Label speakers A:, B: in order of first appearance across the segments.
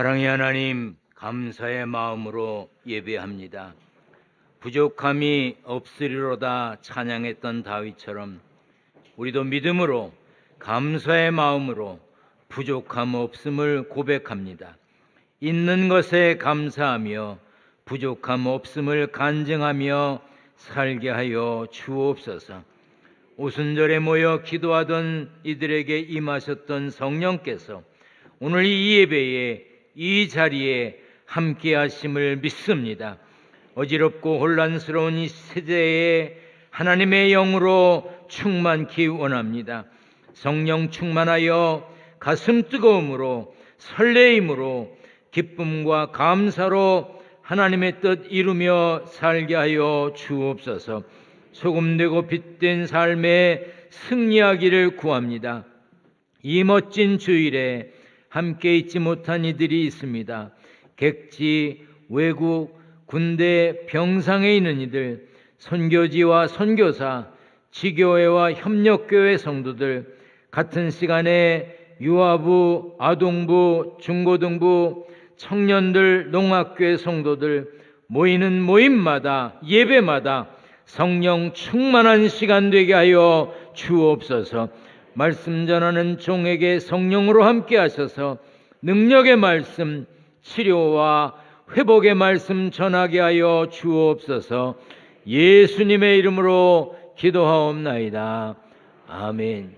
A: 사랑의 하나님, 감사의 마음으로 예배합니다. 부족함이 없으리로다 찬양했던 다윗처럼 우리도 믿음으로 감사의 마음으로 부족함 없음을 고백합니다. 있는 것에 감사하며 부족함 없음을 간증하며 살게 하여 주옵소서. 오순절에 모여 기도하던 이들에게 임하셨던 성령께서 오늘 이 예배에 이 자리에 함께 하심을 믿습니다. 어지럽고 혼란스러운 이 세대에 하나님의 영으로 충만케 원합니다. 성령 충만하여 가슴 뜨거움으로 설레임으로 기쁨과 감사로 하나님의 뜻 이루며 살게 하여 주옵소서. 소금되고 빛된 삶에 승리하기를 구합니다. 이 멋진 주일에 함께 있지 못한 이들이 있습니다. 객지, 외국, 군대, 병상에 있는 이들, 선교지와 선교사, 지교회와 협력교회 성도들, 같은 시간에 유아부, 아동부, 중고등부, 청년들, 농학교회 성도들 모이는 모임마다 예배마다 성령 충만한 시간 되게 하여 주옵소서. 말씀 전하는 종에게 성령으로 함께 하셔서 능력의 말씀, 치료와 회복의 말씀 전하게 하여 주옵소서. 예수님의 이름으로 기도하옵나이다. 아멘.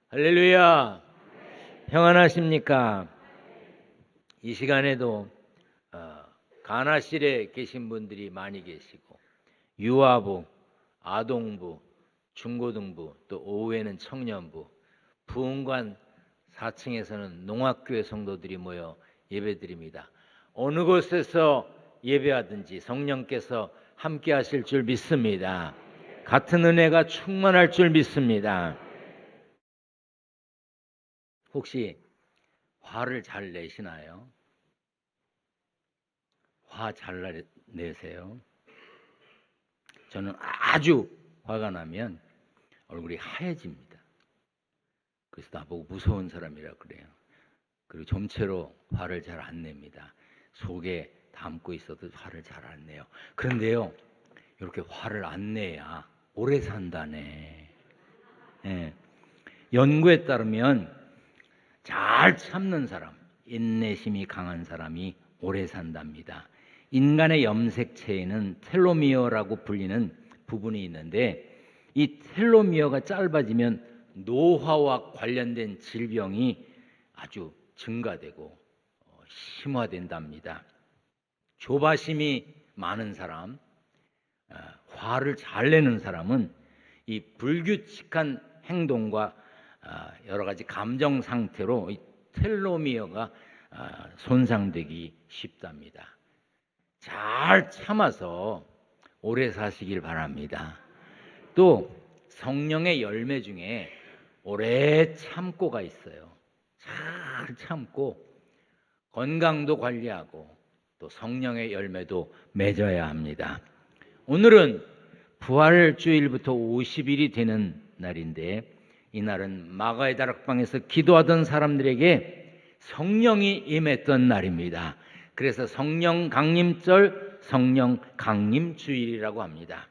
A: 할렐루야. 평안하십니까? 이 시간에도 가나실에 계신 분들이 많이 계시고 유아부, 아동부, 중고등부, 또 오후에는 청년부, 부흥관 4층에서는 농학교회 성도들이 모여 예배드립니다. 어느 곳에서 예배하든지 성령께서 함께 하실 줄 믿습니다. 같은 은혜가 충만할 줄 믿습니다. 혹시 화를 잘 내시나요? 화 잘 내세요? 저는 아주 화가 나면 얼굴이 하얘집니다. 그래서 나보고 무서운 사람이라 그래요. 그리고 점체로 화를 잘 안 냅니다. 속에 담고 있어도 화를 잘 안 내요. 그런데요, 이렇게 화를 안 내야 오래 산다네. 예. 연구에 따르면 잘 참는 사람, 인내심이 강한 사람이 오래 산답니다. 인간의 염색체에는 텔로미어라고 불리는 부분이 있는데 이 텔로미어가 짧아지면 노화와 관련된 질병이 아주 증가되고 심화된답니다. 조바심이 많은 사람, 화를 잘 내는 사람은 이 불규칙한 행동과 여러 가지 감정 상태로 이 텔로미어가 손상되기 쉽답니다. 잘 참아서 오래 사시길 바랍니다. 또 성령의 열매 중에 오래 참고가 있어요. 잘 참고 건강도 관리하고 또 성령의 열매도 맺어야 합니다. 오늘은 부활 주일부터 50일이 되는 날인데 이날은 마가의 다락방에서 기도하던 사람들에게 성령이 임했던 날입니다. 그래서 성령 강림절, 성령 강림 주일이라고 합니다.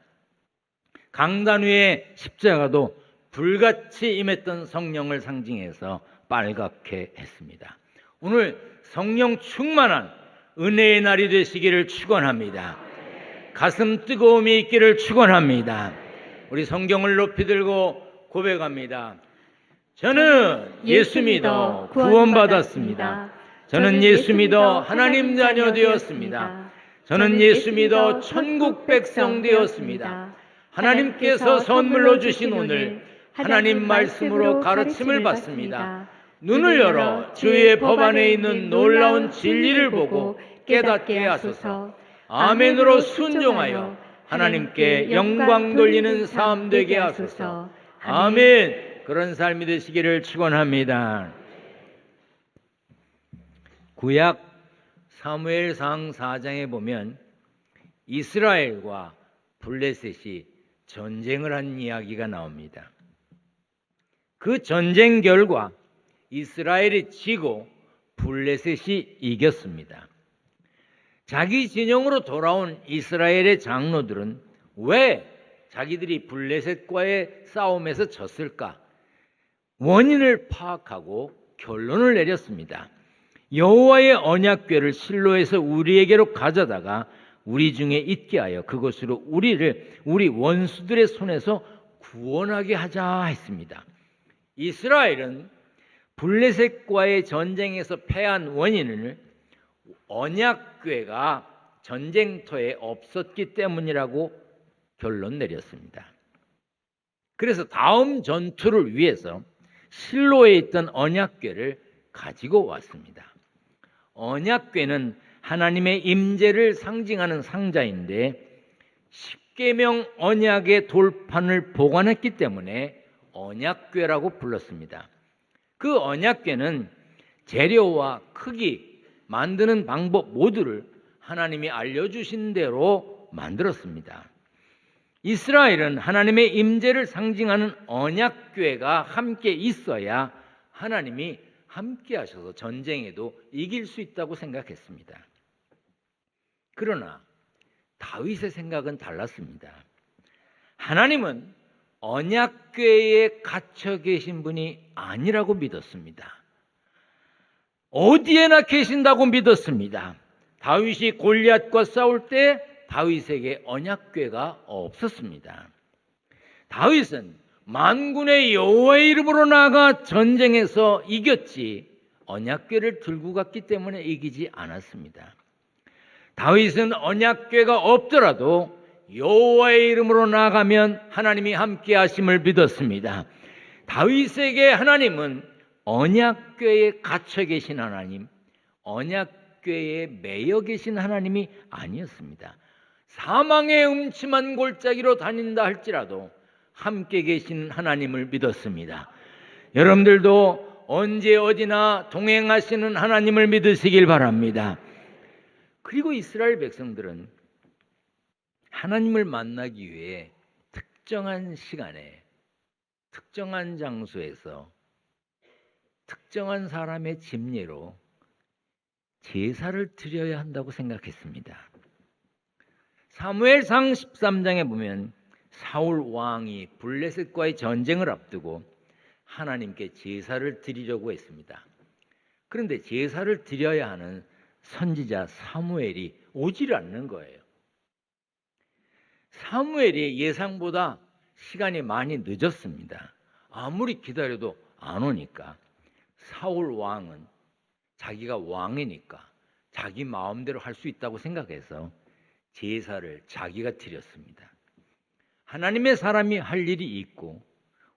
A: 강단 위에 십자가도 불같이 임했던 성령을 상징해서 빨갛게 했습니다. 오늘 성령 충만한 은혜의 날이 되시기를 축원합니다. 가슴 뜨거움이 있기를 축원합니다. 우리 성경을 높이 들고 고백합니다. 저는 예수 믿어 구원받았습니다. 저는 예수 믿어 하나님 자녀 되었습니다. 저는 예수 믿어 천국 백성 되었습니다. 하나님께서 선물로 주신 오늘 하나님 말씀으로 가르침을 받습니다. 눈을 열어 주의 법 안에 있는 놀라운 진리를 보고 깨닫게 하소서. 아멘으로 순종하여 하나님께 영광 돌리는 삶 되게 하소서. 아멘. 그런 삶이 되시기를 축원합니다. 구약 사무엘상 4장에 보면 이스라엘과 블레셋이 전쟁을 한 이야기가 나옵니다. 그 전쟁 결과 이스라엘이 지고 블레셋이 이겼습니다. 자기 진영으로 돌아온 이스라엘의 장로들은 왜 자기들이 블레셋과의 싸움에서 졌을까? 원인을 파악하고 결론을 내렸습니다. 여호와의 언약궤를 실로에서 우리에게로 가져다가 우리 중에 있게 하여 그것으로 우리 원수들의 손에서 구원하게 하자 했습니다. 이스라엘은 블레셋과의 전쟁에서 패한 원인을 언약궤가 전쟁터에 없었기 때문이라고 결론 내렸습니다. 그래서 다음 전투를 위해서 실로에 있던 언약궤를 가지고 왔습니다. 언약궤는 하나님의 임재를 상징하는 상자인데 십계명 언약의 돌판을 보관했기 때문에 언약궤라고 불렀습니다. 그 언약궤는 재료와 크기, 만드는 방법 모두를 하나님이 알려주신 대로 만들었습니다. 이스라엘은 하나님의 임재를 상징하는 언약궤가 함께 있어야 하나님이 함께 하셔서 전쟁에도 이길 수 있다고 생각했습니다. 그러나 다윗의 생각은 달랐습니다. 하나님은 언약궤에 갇혀 계신 분이 아니라고 믿었습니다. 어디에나 계신다고 믿었습니다. 다윗이 골리앗과 싸울 때 다윗에게 언약궤가 없었습니다. 다윗은 만군의 여호와의 이름으로 나아가 전쟁에서 이겼지 언약궤를 들고 갔기 때문에 이기지 않았습니다. 다윗은 언약궤가 없더라도 여호와의 이름으로 나아가면 하나님이 함께 하심을 믿었습니다. 다윗에게 하나님은 언약궤에 갇혀 계신 하나님, 언약궤에 매여 계신 하나님이 아니었습니다. 사망의 음침한 골짜기로 다닌다 할지라도 함께 계신 하나님을 믿었습니다. 여러분들도 언제 어디나 동행하시는 하나님을 믿으시길 바랍니다. 그리고 이스라엘 백성들은 하나님을 만나기 위해 특정한 시간에 특정한 장소에서 특정한 사람의 집례로 제사를 드려야 한다고 생각했습니다. 사무엘상 13장에 보면 사울 왕이 블레셋과의 전쟁을 앞두고 하나님께 제사를 드리려고 했습니다. 그런데 제사를 드려야 하는 선지자 사무엘이 오질 않는 거예요. 사무엘이 예상보다 시간이 많이 늦었습니다. 아무리 기다려도 안 오니까 사울 왕은 자기가 왕이니까 자기 마음대로 할 수 있다고 생각해서 제사를 자기가 드렸습니다. 하나님의 사람이 할 일이 있고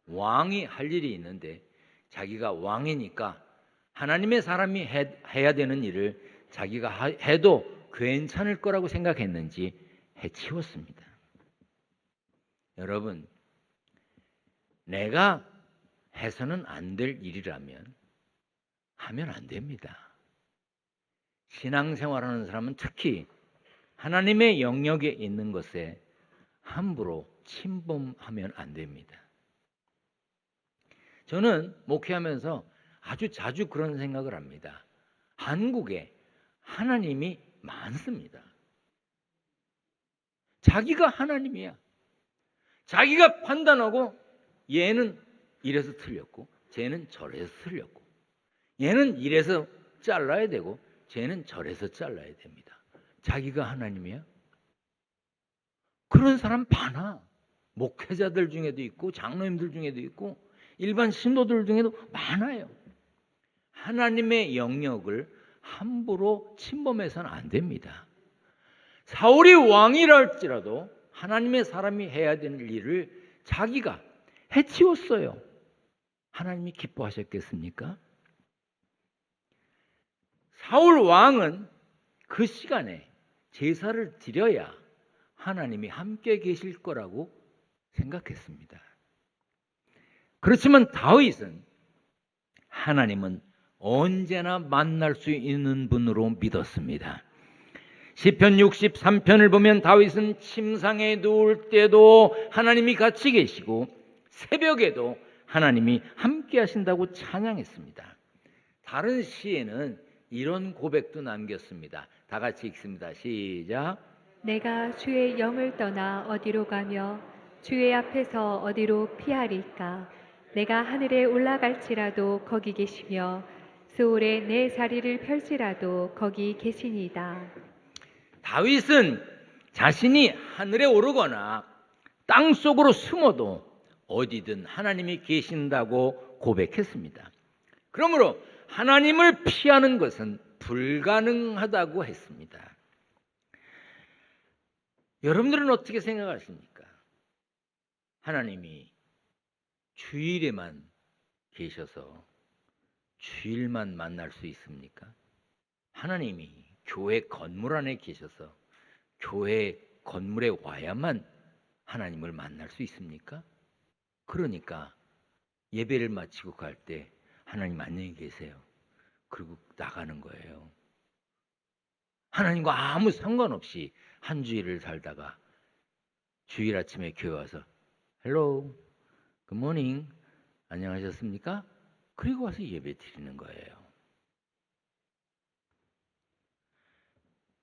A: 왕이 할 일이 있는데 자기가 왕이니까 하나님의 사람이 해야 되는 일을 자기가 해도 괜찮을 거라고 생각했는지 해치웠습니다. 여러분, 내가 해서는 안 될 일이라면 하면 안 됩니다. 신앙생활하는 사람은 특히 하나님의 영역에 있는 것에 함부로 침범하면 안 됩니다. 저는 목회하면서 아주 자주 그런 생각을 합니다. 한국에 하나님이 많습니다. 자기가 하나님이야. 자기가 판단하고 얘는 이래서 틀렸고 쟤는 저래서 틀렸고 얘는 이래서 잘라야 되고 쟤는 저래서 잘라야 됩니다. 자기가 하나님이야? 그런 사람 많아. 목회자들 중에도 있고 장로님들 중에도 있고 일반 신도들 중에도 많아요. 하나님의 영역을 함부로 침범해서는 안 됩니다. 사울이 왕이라 할지라도 하나님의 사람이 해야 되는 일을 자기가 해치웠어요. 하나님이 기뻐하셨겠습니까? 사울 왕은 그 시간에 제사를 드려야 하나님이 함께 계실 거라고 생각했습니다. 그렇지만 다윗은 하나님은 언제나 만날 수 있는 분으로 믿었습니다. 시편 63편을 보면 다윗은 침상에 누울 때도 하나님이 같이 계시고 새벽에도 하나님이 함께 하신다고 찬양했습니다. 다른 시에는 이런 고백도 남겼습니다. 다 같이 읽습니다. 시작.
B: 내가 주의 영을 떠나 어디로 가며 주의 앞에서 어디로 피하리까? 내가 하늘에 올라갈지라도 거기 계시며 수월에 내 자리를 펼지라도 거기 계시니이다.
A: 다윗은 자신이 하늘에 오르거나 땅 속으로 숨어도 어디든 하나님이 계신다고 고백했습니다. 그러므로 하나님을 피하는 것은 불가능하다고 했습니다. 여러분들은 어떻게 생각하십니까? 하나님이 주일에만 계셔서 주일만 만날 수 있습니까? 하나님이 교회 건물 안에 계셔서 교회 건물에 와야만 하나님을 만날 수 있습니까? 그러니까 예배를 마치고 갈 때 하나님 안녕히 계세요. 그리고 나가는 거예요. 하나님과 아무 상관없이 한 주일을 살다가 주일 아침에 교회 와서 헬로, 굿모닝, 안녕하셨습니까? 그리고 와서 예배 드리는 거예요.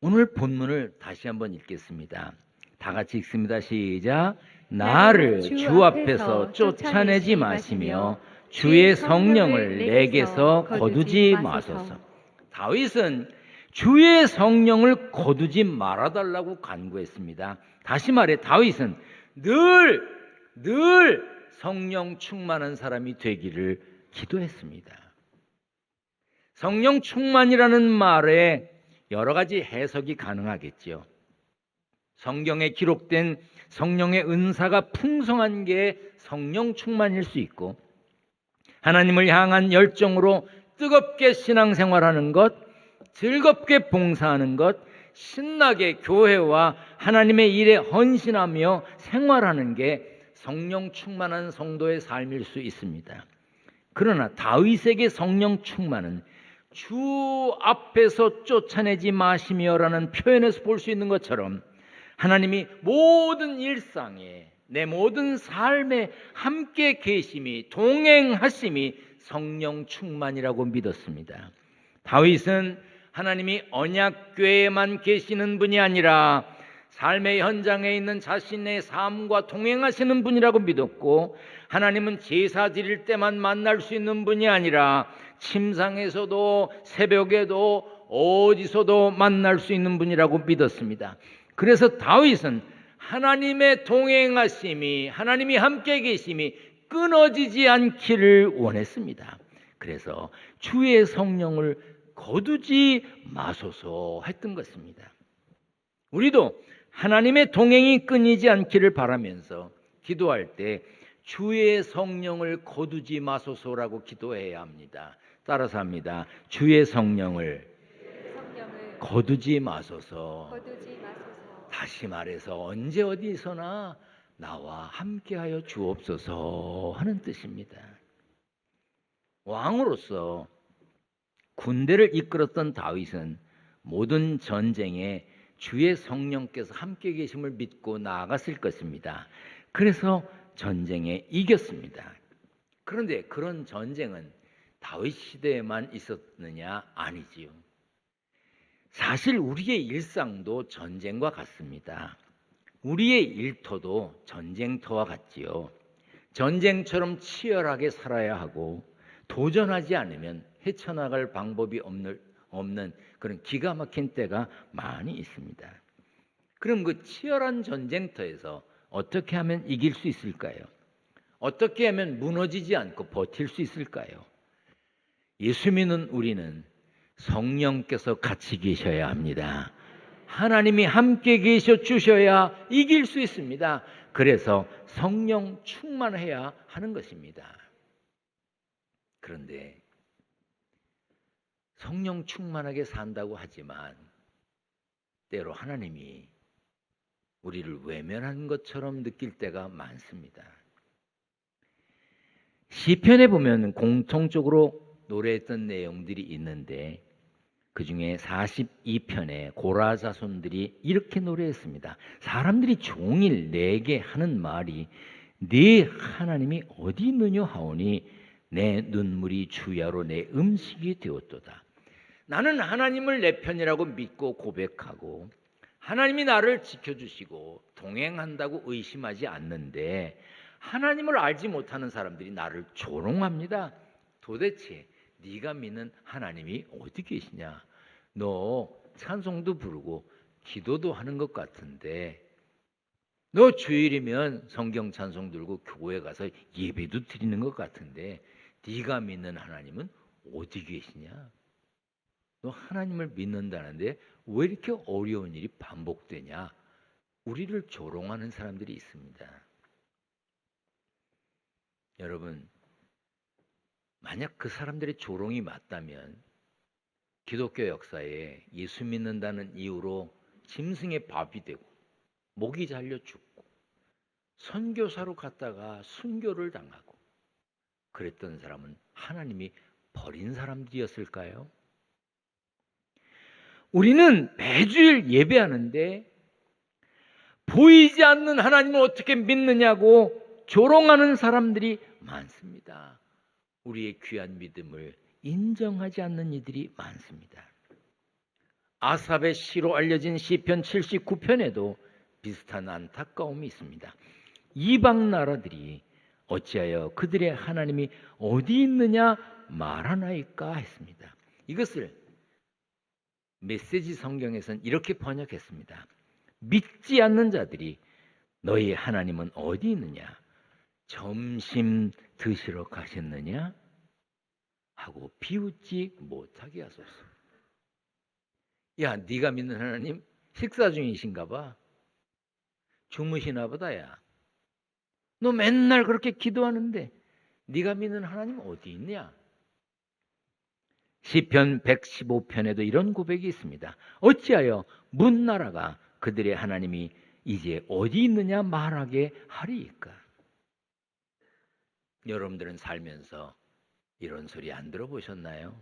A: 오늘 본문을 다시 한번 읽겠습니다. 다 같이 읽습니다. 시작. 나를 주 앞에서 쫓아내지 마시며 주의 성령을 내게서 거두지 마소서. 다윗은 주의 성령을 거두지 말아달라고 간구했습니다. 다시 말해 다윗은 늘 성령 충만한 사람이 되기를 기도했습니다. 성령 충만이라는 말에 여러 가지 해석이 가능하겠죠. 성경에 기록된 성령의 은사가 풍성한 게 성령 충만일 수 있고, 하나님을 향한 열정으로 뜨겁게 신앙생활하는 것, 즐겁게 봉사하는 것, 신나게 교회와 하나님의 일에 헌신하며 생활하는 게 성령 충만한 성도의 삶일 수 있습니다. 그러나 다윗에게 성령 충만은 주 앞에서 쫓아내지 마시며라는 표현에서 볼 수 있는 것처럼 하나님이 모든 일상에, 내 모든 삶에 함께 계심이, 동행하심이 성령 충만이라고 믿었습니다. 다윗은 하나님이 언약궤에만 계시는 분이 아니라 삶의 현장에 있는 자신의 삶과 동행하시는 분이라고 믿었고, 하나님은 제사 드릴 때만 만날 수 있는 분이 아니라 침상에서도 새벽에도 어디서도 만날 수 있는 분이라고 믿었습니다. 그래서 다윗은 하나님의 동행하심이, 하나님이 함께 계심이 끊어지지 않기를 원했습니다. 그래서 주의 성령을 거두지 마소서 했던 것입니다. 우리도 하나님의 동행이 끊이지 않기를 바라면서 기도할 때 주의 성령을 거두지 마소서라고 기도해야 합니다. 따라서 합니다. 주의 성령을 거두지 마소서. 다시 말해서 언제 어디서나 나와 함께하여 주옵소서 하는 뜻입니다. 왕으로서 군대를 이끌었던 다윗은 모든 전쟁에 주의 성령께서 함께 계심을 믿고 나아갔을 것입니다. 그래서 전쟁에 이겼습니다. 그런데 그런 전쟁은 다윗 시대에만 있었느냐? 아니지요. 사실 우리의 일상도 전쟁과 같습니다. 우리의 일터도 전쟁터와 같지요. 전쟁처럼 치열하게 살아야 하고 도전하지 않으면 헤쳐나갈 방법이 없는 그런 기가 막힌 때가 많이 있습니다. 그럼 그 치열한 전쟁터에서 어떻게 하면 이길 수 있을까요? 어떻게 하면 무너지지 않고 버틸 수 있을까요? 예수 믿는 우리는 성령께서 같이 계셔야 합니다. 하나님이 함께 계셔 주셔야 이길 수 있습니다. 그래서 성령 충만해야 하는 것입니다. 그런데 성령 충만하게 산다고 하지만 때로 하나님이 우리를 외면한 것처럼 느낄 때가 많습니다. 시편에 보면 공통적으로 노래했던 내용들이 있는데 그 중에 42편에 고라 자손들이 이렇게 노래했습니다. 사람들이 종일 내게 하는 말이 네 하나님이 어디 있느냐 하오니 내 눈물이 주야로 내 음식이 되었도다. 나는 하나님을 내 편이라고 믿고 고백하고 하나님이 나를 지켜주시고 동행한다고 의심하지 않는데 하나님을 알지 못하는 사람들이 나를 조롱합니다. 도대체 네가 믿는 하나님이 어디 계시냐? 너 찬송도 부르고 기도도 하는 것 같은데 너 주일이면 성경 찬송 들고 교회 가서 예배도 드리는 것 같은데 네가 믿는 하나님은 어디 계시냐? 너 하나님을 믿는다는데 왜 이렇게 어려운 일이 반복되냐? 우리를 조롱하는 사람들이 있습니다. 여러분, 만약 그 사람들의 조롱이 맞다면 기독교 역사에 예수 믿는다는 이유로 짐승의 밥이 되고 목이 잘려 죽고 선교사로 갔다가 순교를 당하고 그랬던 사람은 하나님이 버린 사람들이었을까요? 우리는 매주일 예배하는데 보이지 않는 하나님을 어떻게 믿느냐고 조롱하는 사람들이 많습니다. 우리의 귀한 믿음을 인정하지 않는 이들이 많습니다. 아삽의 시로 알려진 시편 79편에도 비슷한 안타까움이 있습니다. 이방 나라들이 어찌하여 그들의 하나님이 어디 있느냐 말하나이까 했습니다. 이것을 메시지 성경에서는 이렇게 번역했습니다. 믿지 않는 자들이 너희 하나님은 어디 있느냐? 점심 드시러 가셨느냐? 하고 비웃지 못하게 하소서. 야, 네가 믿는 하나님 식사 중이신가 봐. 주무시나 보다. 야, 너 맨날 그렇게 기도하는데 네가 믿는 하나님 어디 있냐? 시편 115편에도 이런 고백이 있습니다. 어찌하여 문나라가 그들의 하나님이 이제 어디 있느냐 말하게 하리이까? 여러분들은 살면서 이런 소리 안 들어보셨나요?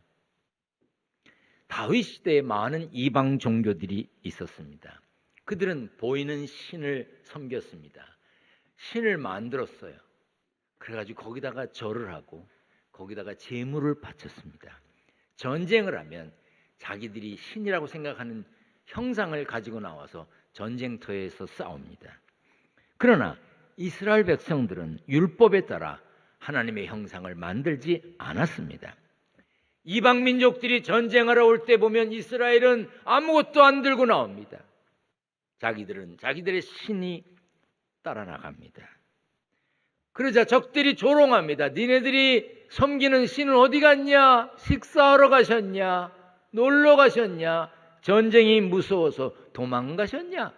A: 다윗 시대에 많은 이방 종교들이 있었습니다. 그들은 보이는 신을 섬겼습니다. 신을 만들었어요. 그래가지고 거기다가 절을 하고 거기다가 제물을 바쳤습니다. 전쟁을 하면 자기들이 신이라고 생각하는 형상을 가지고 나와서 전쟁터에서 싸웁니다. 그러나 이스라엘 백성들은 율법에 따라 하나님의 형상을 만들지 않았습니다. 이방 민족들이 전쟁하러 올 때 보면 이스라엘은 아무것도 안 들고 나옵니다. 자기들은 자기들의 신이 따라 나갑니다. 그러자 적들이 조롱합니다. 니네들이 섬기는 신은 어디 갔냐? 식사하러 가셨냐? 놀러 가셨냐? 전쟁이 무서워서 도망가셨냐?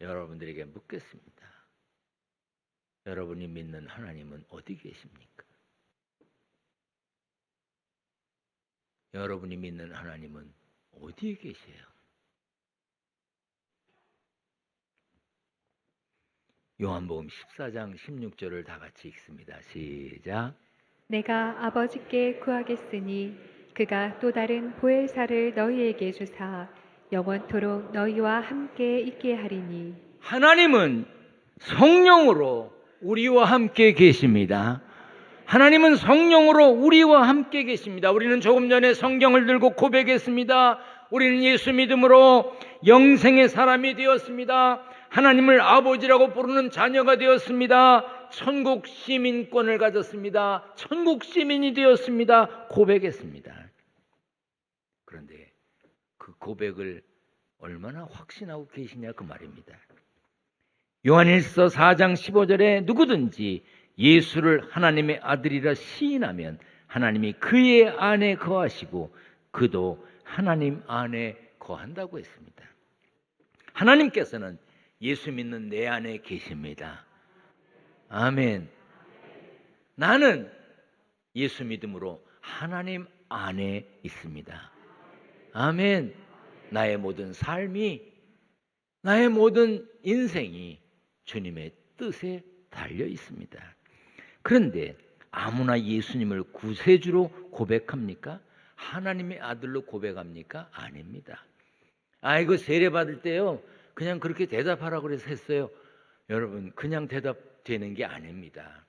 A: 여러분들에게 묻겠습니다. 여러분이 믿는 하나님은 어디 계십니까? 여러분이 믿는 하나님은 어디에 계세요? 요한복음 14장 16절을 다 같이 읽습니다. 시작.
B: 내가 아버지께 구하겠으니 그가 또 다른 보혜사를 너희에게 주사 영원토록 너희와 함께 있게 하리니.
A: 하나님은 성령으로 우리와 함께 계십니다. 하나님은 성령으로 우리와 함께 계십니다. 우리는 조금 전에 성경을 들고 고백했습니다. 우리는 예수 믿음으로 영생의 사람이 되었습니다. 하나님을 아버지라고 부르는 자녀가 되었습니다. 천국 시민권을 가졌습니다. 천국 시민이 되었습니다. 고백했습니다. 그런데 그 고백을 얼마나 확신하고 계시냐 그 말입니다. 요한일서 4장 15절에 누구든지 예수를 하나님의 아들이라 시인하면 하나님이 그의 안에 거하시고 그도 하나님 안에 거한다고 했습니다. 하나님께서는 예수 믿는 내 안에 계십니다. 아멘. 나는 예수 믿음으로 하나님 안에 있습니다. 아멘. 나의 모든 삶이, 나의 모든 인생이 주님의 뜻에 달려 있습니다. 그런데 아무나 예수님을 구세주로 고백합니까? 하나님의 아들로 고백합니까? 아닙니다. 이거 세례 받을 때요 그냥 그렇게 대답하라고 그래서 했어요. 여러분 그냥 대답되는 게 아닙니다.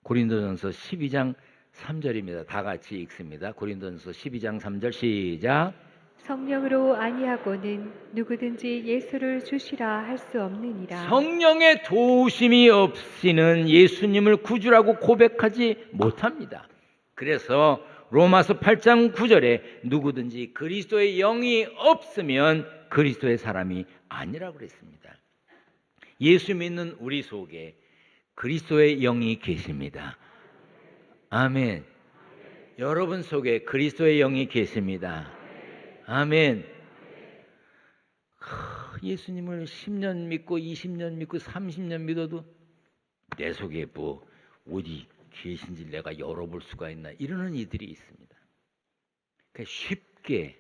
A: 고린도전서 12장 3절입니다. 다 같이 읽습니다. 고린도전서 12장 3절 시작.
B: 성령으로 아니하고는 누구든지 예수를 주시라 할 수 없느니라.
A: 성령의 도우심이 없이는 예수님을 구주라고 고백하지 못합니다. 그래서 로마서 8장 9절에 누구든지 그리스도의 영이 없으면 그리스도의 사람이 아니라고 그랬습니다. 예수 믿는 우리 속에 그리스도의 영이 계십니다. 아멘. 여러분 속에 그리스도의 영이 계십니다. 아멘. 예수님을 10년 믿고 20년 믿고 30년 믿어도 내 속에 뭐 어디 계신지 내가 열어볼 수가 있나 이러는 이들이 있습니다. 그러니까 쉽게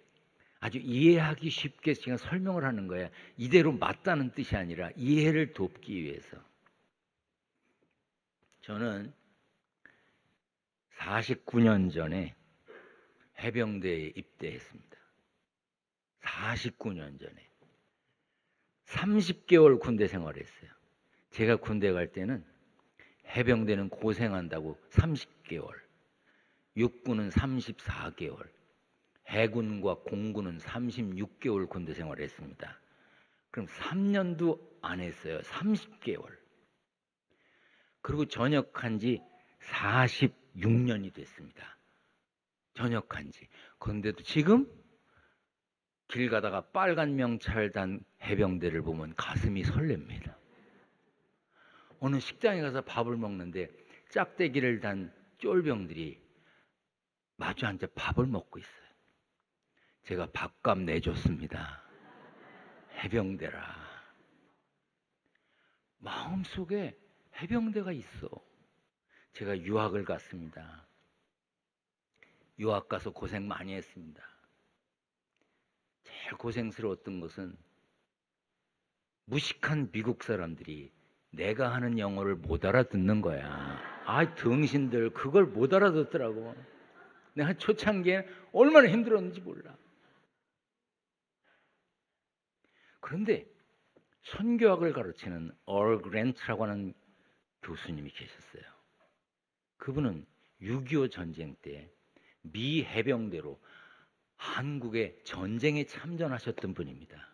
A: 아주 이해하기 쉽게 제가 설명을 하는 거야. 이대로 맞다는 뜻이 아니라 이해를 돕기 위해서. 저는 49년 전에 해병대에 입대했습니다. 49년 전에 30개월 군대 생활했어요. 제가 군대 갈 때는 해병대는 고생한다고 30개월, 육군은 34개월, 해군과 공군은 36개월 군대 생활했습니다. 그럼 3년도 안 했어요. 30개월. 그리고 전역한 지 46년이 됐습니다. 전역한 지. 그런데도 지금 길 가다가 빨간 명찰 단 해병대를 보면 가슴이 설렙니다. 어느 식당에 가서 밥을 먹는데 짝대기를 단 쫄병들이 마주 앉아 밥을 먹고 있어요. 제가 밥값 내줬습니다. 해병대라. 마음속에 해병대가 있어. 제가 유학을 갔습니다. 유학 가서 고생 많이 했습니다. 제일 고생스러웠던 것은 무식한 미국 사람들이 내가 하는 영어를 못 알아듣는 거야. 아, 등신들 그걸 못 알아듣더라고. 내가 초창기에 얼마나 힘들었는지 몰라. 그런데 선교학을 가르치는 얼 그랜트라고 하는 교수님이 계셨어요. 그분은 6.25 전쟁 때 미 해병대로 한국의 전쟁에 참전하셨던 분입니다.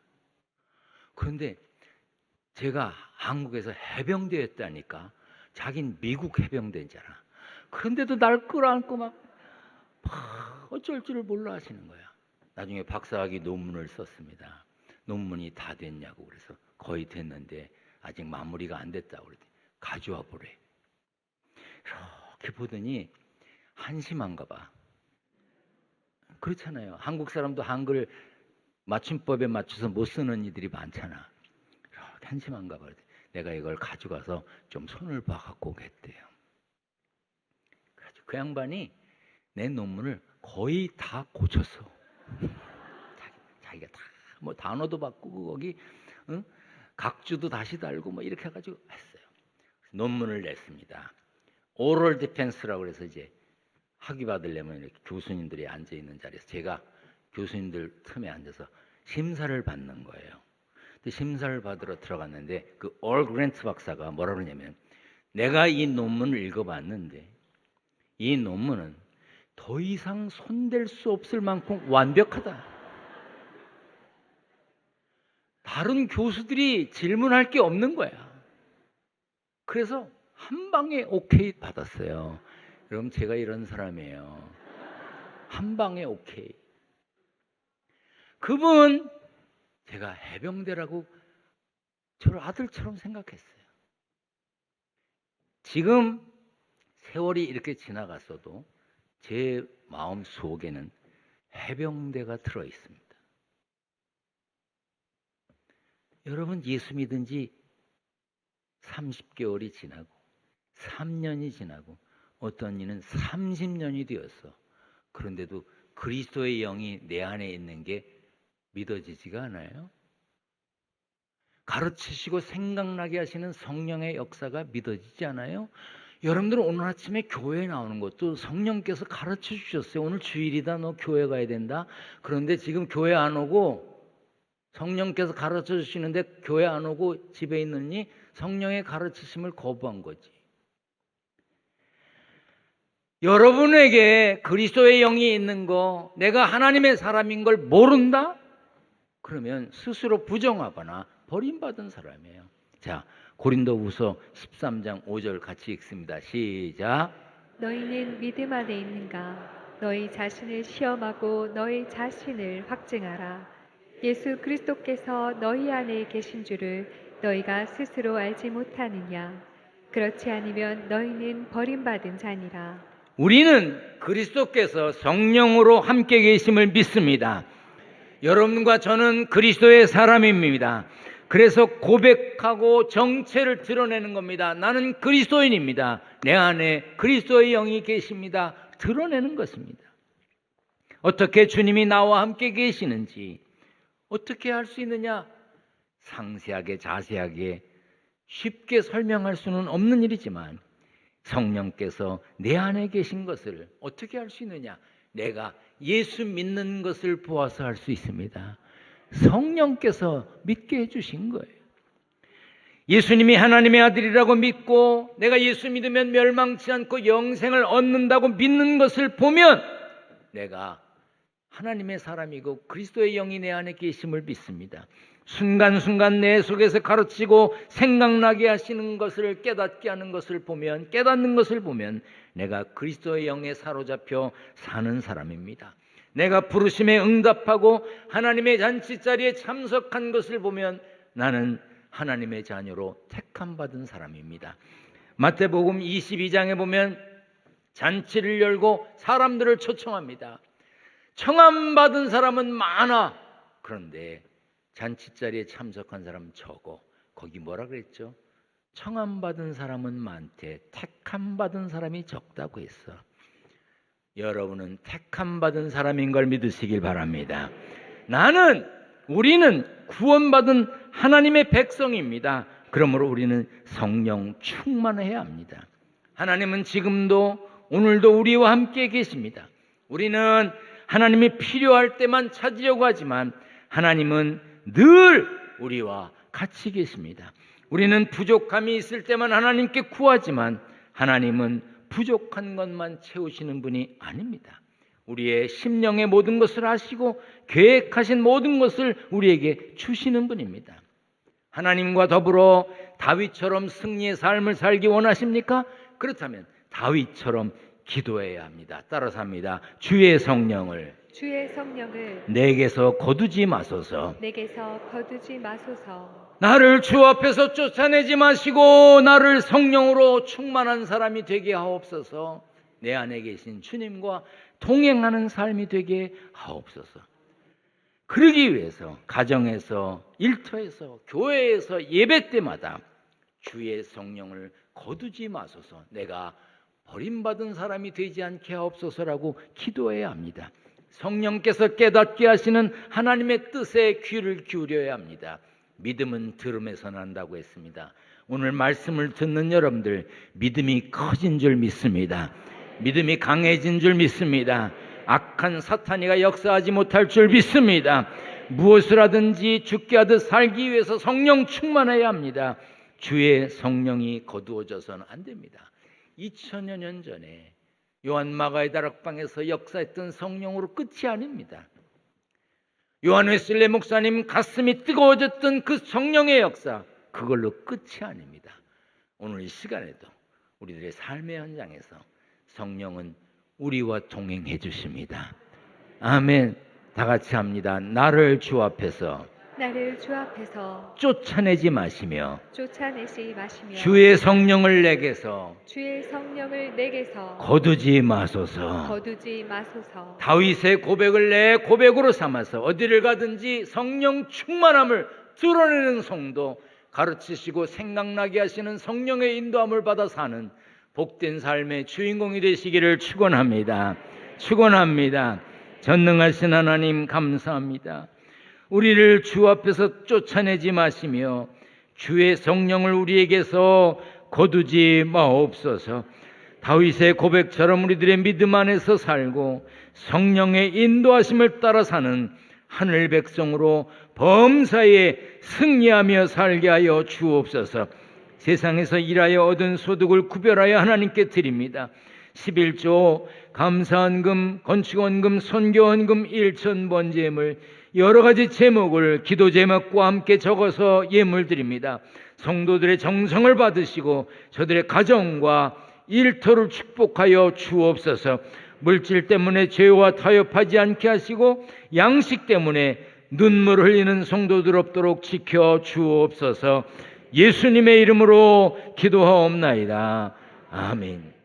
A: 그런데 제가 한국에서 해병대였다니까 자긴 미국 해병대잖아. 그런데도 날 끌어안고 막 어쩔 줄을 몰라 하시는 거야. 나중에 박사학위 논문을 썼습니다. 논문이 다 됐냐고 그래서 거의 됐는데 아직 마무리가 안 됐다고 그랬더니 가져와 보래. 이렇게 보더니 한심한가 봐. 그렇잖아요. 한국 사람도 한글 맞춤법에 맞춰서 못 쓰는 이들이 많잖아. 이렇게 한심한가 봐. 내가 이걸 가져가서 좀 손을 봐 갖고 오겠대요. 그래서 그 양반이 내 논문을 거의 다 고쳤어. 자기가 다 뭐 단어도 바꾸고 거기 각주도 다시 달고 뭐 이렇게 해가지고 했어요. 논문을 냈습니다. 오럴 디펜스라고 해서 이제 학위 받으려면 이렇게 교수님들이 앉아 있는 자리에서 제가 교수님들 틈에 앉아서 심사를 받는 거예요. 근데 심사를 받으러 들어갔는데 그 얼 그랜트 박사가 뭐라 그러냐면 내가 이 논문을 읽어봤는데 이 논문은 더 이상 손댈 수 없을 만큼 완벽하다. 다른 교수들이 질문할 게 없는 거야. 그래서 한 방에 오케이 받았어요. 여러분 제가 이런 사람이에요. 한 방에 오케이. 그분 제가 해병대라고 저를 아들처럼 생각했어요. 지금 세월이 이렇게 지나갔어도 제 마음 속에는 해병대가 들어 있습니다. 여러분 예수 믿은 지 30개월이 지나고 3년이 지나고 어떤 이는 30년이 되었어. 그런데도 그리스도의 영이 내 안에 있는 게 믿어지지가 않아요? 가르치시고 생각나게 하시는 성령의 역사가 믿어지지 않아요? 여러분들은 오늘 아침에 교회에 나오는 것도 성령께서 가르쳐 주셨어요. 오늘 주일이다. 너 교회 가야 된다. 그런데 지금 교회 안 오고 성령께서 가르쳐 주시는데 교회 안 오고 집에 있느니 성령의 가르치심을 거부한 거지. 여러분에게 그리스도의 영이 있는 거, 내가 하나님의 사람인 걸 모른다? 그러면 스스로 부정하거나 버림받은 사람이에요. 자, 고린도후서 13장 5절 같이 읽습니다. 시작.
B: 너희는 믿음 안에 있는가? 너희 자신을 시험하고 너희 자신을 확증하라. 예수 그리스도께서 너희 안에 계신 줄을 너희가 스스로 알지 못하느냐? 그렇지 않으면 너희는 버림받은 자니라.
A: 우리는 그리스도께서 성령으로 함께 계심을 믿습니다. 여러분과 저는 그리스도의 사람입니다. 그래서 고백하고 정체를 드러내는 겁니다. 나는 그리스도인입니다. 내 안에 그리스도의 영이 계십니다. 드러내는 것입니다. 어떻게 주님이 나와 함께 계시는지 어떻게 할 수 있느냐? 상세하게 자세하게 쉽게 설명할 수는 없는 일이지만 성령께서 내 안에 계신 것을 어떻게 할 수 있느냐? 내가 예수 믿는 것을 보아서 할 수 있습니다. 성령께서 믿게 해주신 거예요. 예수님이 하나님의 아들이라고 믿고 내가 예수 믿으면 멸망치 않고 영생을 얻는다고 믿는 것을 보면 내가 하나님의 사람이고 그리스도의 영이 내 안에 계심을 믿습니다. 순간순간 내 속에서 가르치고 생각나게 하시는 것을 깨닫게 하는 것을 보면, 깨닫는 것을 보면 내가 그리스도의 영에 사로잡혀 사는 사람입니다. 내가 부르심에 응답하고 하나님의 잔치자리에 참석한 것을 보면 나는 하나님의 자녀로 택함받은 사람입니다. 마태복음 22장에 보면 잔치를 열고 사람들을 초청합니다. 청함받은 사람은 많아. 그런데 잔치자리에 참석한 사람은 적어. 거기 뭐라 그랬죠? 청함받은 사람은 많대 택함받은 사람이 적다고 했어. 여러분은 택함받은 사람인 걸 믿으시길 바랍니다. 우리는 구원받은 하나님의 백성입니다. 그러므로 우리는 성령 충만해야 합니다. 하나님은 지금도 오늘도 우리와 함께 계십니다. 우리는 하나님이 필요할 때만 찾으려고 하지만 하나님은 늘 우리와 같이 계십니다. 우리는 부족함이 있을 때만 하나님께 구하지만 하나님은 부족한 것만 채우시는 분이 아닙니다. 우리의 심령의 모든 것을 아시고 계획하신 모든 것을 우리에게 주시는 분입니다. 하나님과 더불어 다윗처럼 승리의 삶을 살기 원하십니까? 그렇다면 다윗처럼 기도해야 합니다. 따라서 합니다. 주의 성령을 내게서 거두지 마소서. 나를 주 앞에서 쫓아내지 마시고 나를 성령으로 충만한 사람이 되게 하옵소서. 내 안에 계신 주님과 동행하는 삶이 되게 하옵소서. 그러기 위해서 가정에서, 일터에서, 교회에서, 예배 때마다 주의 성령을 거두지 마소서. 내가 버림받은 사람이 되지 않게 하옵소서라고 기도해야 합니다. 성령께서 깨닫게 하시는 하나님의 뜻에 귀를 기울여야 합니다. 믿음은 들음에서 난다고 했습니다. 오늘 말씀을 듣는 여러분들 믿음이 커진 줄 믿습니다. 믿음이 강해진 줄 믿습니다. 악한 사탄이가 역사하지 못할 줄 믿습니다. 무엇을 하든지 죽게 하듯 살기 위해서 성령 충만해야 합니다. 주의 성령이 거두어져서는 안 됩니다. 2000여 년 전에 요한 마가의 다락방에서 역사했던 성령으로 끝이 아닙니다. 요한 웨슬레 목사님 가슴이 뜨거워졌던 그 성령의 역사, 그걸로 끝이 아닙니다. 오늘 이 시간에도 우리들의 삶의 현장에서 성령은 우리와 동행해 주십니다. 아멘. 다 같이 합니다. 나를 주 앞에서 쫓아내지 마시며 주의 성령을 내게서 거두지 마소서. 다윗의 고백을 내 고백으로 삼아서 어디를 가든지 성령 충만함을 드러내는 성도, 가르치시고 생각나게 하시는 성령의 인도함을 받아 사는 복된 삶의 주인공이 되시기를 축원합니다. 축원합니다. 전능하신 하나님 감사합니다. 우리를 주 앞에서 쫓아내지 마시며 주의 성령을 우리에게서 거두지 마옵소서. 다윗의 고백처럼 우리들의 믿음 안에서 살고 성령의 인도하심을 따라 사는 하늘 백성으로 범사에 승리하며 살게 하여 주옵소서. 세상에서 일하여 얻은 소득을 구별하여 하나님께 드립니다. 11조, 감사헌금, 건축헌금, 선교헌금, 일천번제물 여러 가지 제목을 기도 제목과 함께 적어서 예물 드립니다. 성도들의 정성을 받으시고 저들의 가정과 일터를 축복하여 주옵소서. 물질 때문에 죄와 타협하지 않게 하시고 양식 때문에 눈물 흘리는 성도들 없도록 지켜 주옵소서. 예수님의 이름으로 기도하옵나이다. 아멘.